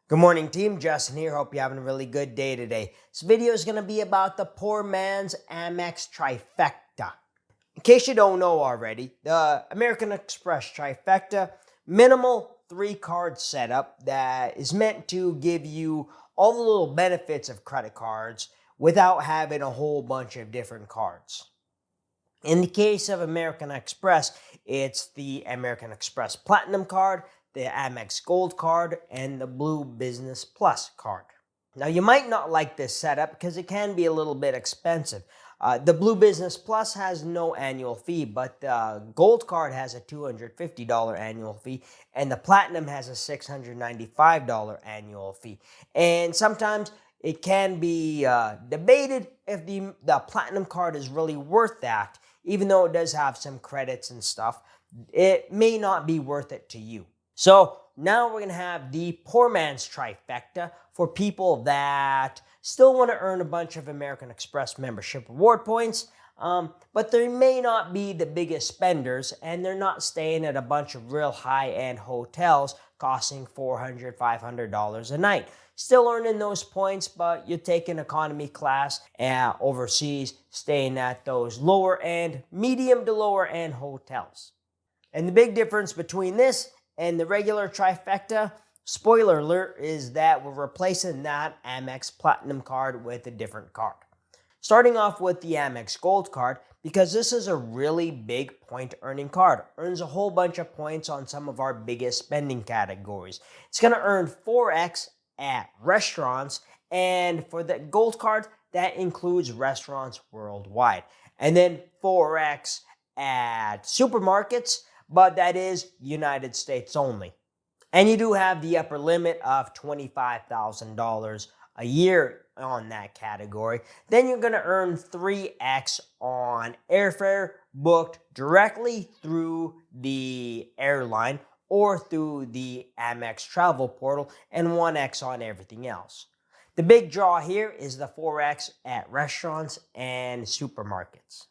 Good morning, team. Justin here. Hope you're having a really good day today. This video is going to be about the poor man's Amex Trifecta. In case you don't know already, the American Express Trifecta, minimal 3-card setup that is meant to give you all the little benefits of credit cards without having a whole bunch of different cards. In the case of American Express, it's the American Express Platinum card, the Amex Gold card, and the Blue Business Plus card. Now, you might not like this setup because it can be a little bit expensive. The Blue Business Plus has no annual fee, but the Gold card has a $250 annual fee, and the Platinum has a $695 annual fee. And sometimes it can be debated if the Platinum card is really worth that. Even though it does have some credits and stuff, it may not be worth it to you. So now we're going to have the poor man's trifecta for people that still want to earn a bunch of American Express membership reward points, but they may not be the biggest spenders and they're not staying at a bunch of real high-end hotels costing $400, $500 a night. Still earning those points, but you're taking economy class overseas, staying at those lower end, medium to lower end hotels. And the big difference between this and the regular trifecta, spoiler alert, is that we're replacing that Amex Platinum card with a different card. Starting off with the Amex Gold card, because this is a really big point earning card. Earns a whole bunch of points on some of our biggest spending categories. It's going to earn 4x at restaurants, and for the Gold card, that includes restaurants worldwide. And then 4x at supermarkets, but that is United States only. And you do have the upper limit of $25,000 a year on that category. Then you're going to earn 3x on airfare booked directly through the airline or through the Amex travel portal, and 1x on everything else. The big draw here is the 4x at restaurants and supermarkets.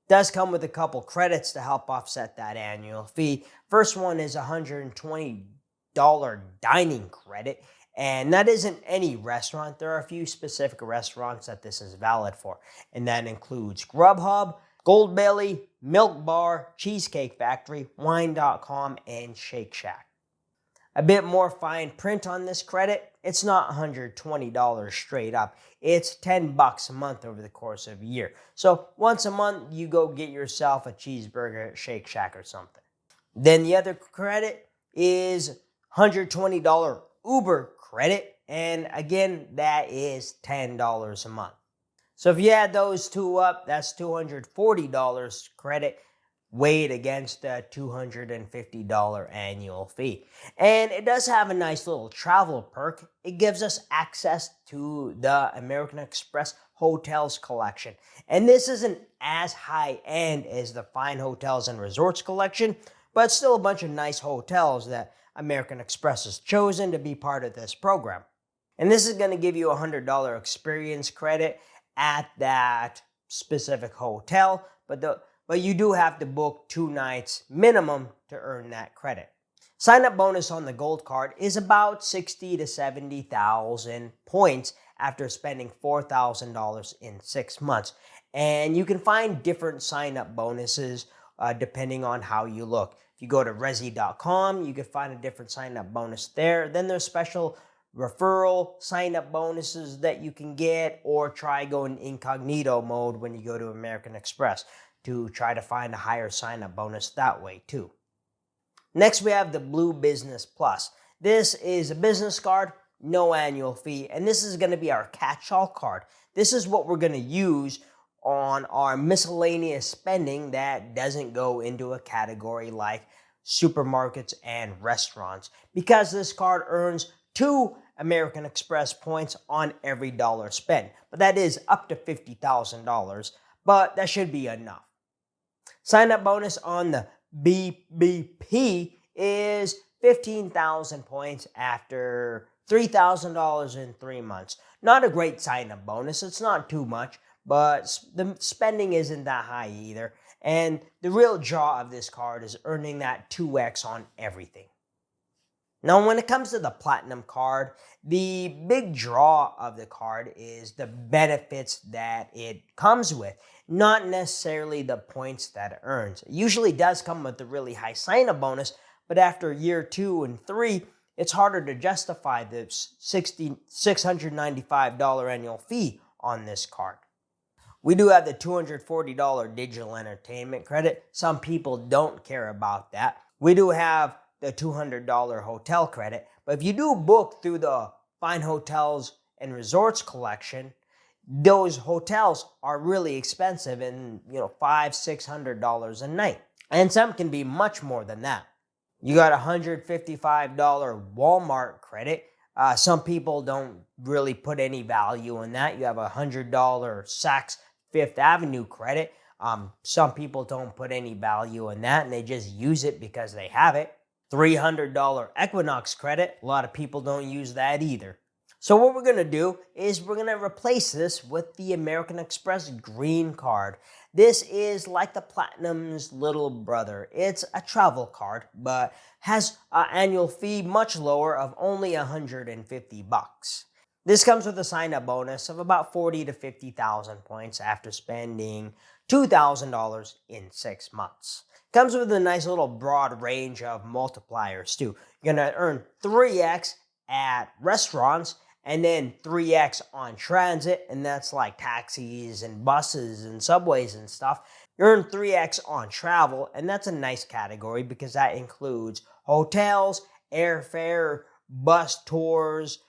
Does come with a couple credits to help offset that annual fee. First one is $120 dining credit, and that isn't any restaurant. There are a few specific restaurants that this is valid for, and that includes Grubhub, Gold Belly, Milk Bar, Cheesecake Factory, Wine.com, and Shake Shack. A bit more fine print on this credit. It's not $120 straight up. It's $10 a month over the course of a year. So once a month, you go get yourself a cheeseburger at Shake Shack or something. Then the other credit is $120 Uber credit. And again, that is $10 a month. So if you add those two up, that's $240 credit weighed against the $250 annual fee. And it does have a nice little travel perk. It gives us access to the American Express Hotels collection. And this isn't as high end as the Fine Hotels and Resorts collection, but it's still a bunch of nice hotels that American Express has chosen to be part of this program. And this is going to give you a $100 experience credit at that specific hotel, but you do have to book 2 nights minimum to earn that credit. Sign-up bonus on the Gold card is about 60 to 70,000 points after spending $4,000 in 6 months. And you can find different sign-up bonuses depending on how you look. If you go to resi.com, you can find a different sign-up bonus there. Then there's special referral sign-up bonuses that you can get, or try going incognito mode when you go to American Express to try to find a higher sign-up bonus that way too. Next, we have the Blue Business Plus. This is a business card, no annual fee, and this is going to be our catch-all card. This is what we're going to use on our miscellaneous spending that doesn't go into a category like supermarkets and restaurants, because this card earns 2 American Express points on every dollar spent. But that is up to $50,000, but that should be enough. Sign-up bonus on the BBP is 15,000 points after $3,000 in 3 months. Not a great sign-up bonus. It's not too much, but the spending isn't that high either. And the real draw of this card is earning that 2x on everything. Now, when it comes to the Platinum card, the big draw of the card is the benefits that it comes with, not necessarily the points that it earns. It usually does come with a really high sign-up bonus, but after year 2 and 3, it's harder to justify the $695 annual fee on this card. We do have the $240 digital entertainment credit. Some people don't care about that. We do have the $200 hotel credit, but if you do book through the Fine Hotels and Resorts collection, those hotels are really expensive and $500-$600 a night, and some can be much more than that. You got a $155 Walmart credit. Some people don't really put any value in that. You have a $100 Saks Fifth Avenue credit. Some people don't put any value in that, and they just use it because they have it. $300 Equinox credit. A lot of people don't use that either. So what we're going to do is we're going to replace this with the American Express Green Card. This is like the Platinum's little brother. It's a travel card, but has an annual fee much lower of only $150. This comes with a sign-up bonus of about 40 to 50,000 points after spending $2,000 in 6 months. Comes with a nice little broad range of multipliers too. You're going to earn 3x at restaurants and then 3x on transit, and that's like taxis and buses and subways and stuff. You earn 3x on travel, and that's a nice category because that includes hotels, airfare, bus tours,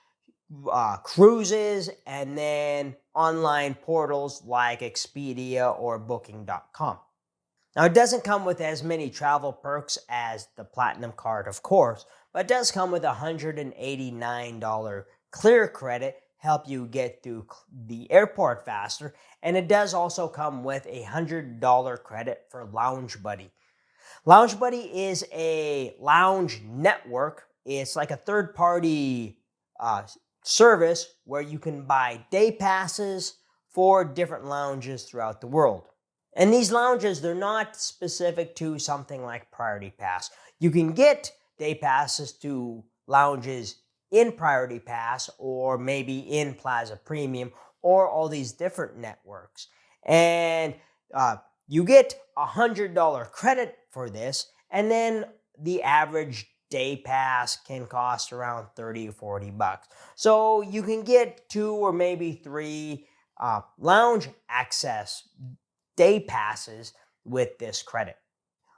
cruises, and then online portals like Expedia or Booking.com. Now, it doesn't come with as many travel perks as the Platinum card, of course, but it does come with a $189 clear credit, help you get through the airport faster, and it does also come with a $100 credit for Lounge Buddy. Lounge Buddy is a lounge network. It's like a third-party service where you can buy day passes for different lounges throughout the world. And these lounges, they're not specific to something like Priority Pass. You can get day passes to lounges in Priority Pass or maybe in Plaza Premium or all these different networks. And you get a $100 credit for this, and then the average day pass can cost around $30 or $40. So you can get 2 or maybe 3 lounge access day passes with this credit.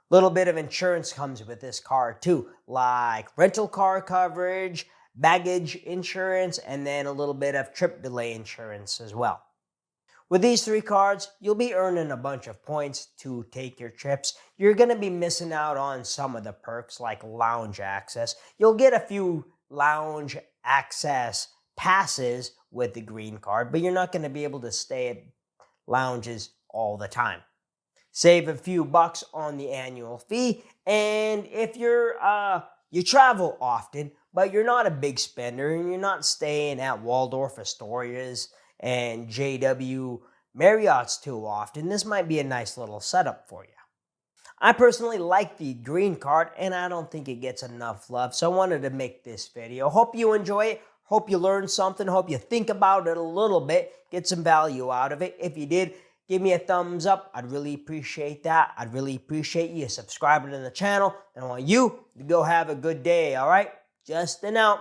Little bit of insurance comes with this card too, like rental car coverage, baggage insurance, and then a little bit of trip delay insurance as well. With these 3 cards, you'll be earning a bunch of points to take your trips. You're going to be missing out on some of the perks like lounge access. You'll get a few lounge access passes with the green card, but you're not going to be able to stay at lounges all the time. Save a few bucks on the annual fee, and if you travel often, but you're not a big spender and you're not staying at Waldorf Astorias and JW Marriotts too often, this might be a nice little setup for you. I personally like the green card, and I don't think it gets enough love, so I wanted to make this video. Hope you enjoy it. Hope you learned something. Hope you think about it a little bit, get some value out of it. If you did, give me a thumbs up. I'd really appreciate that. I'd really appreciate you subscribing to the channel. And I want you to go have a good day, all right? Justin out.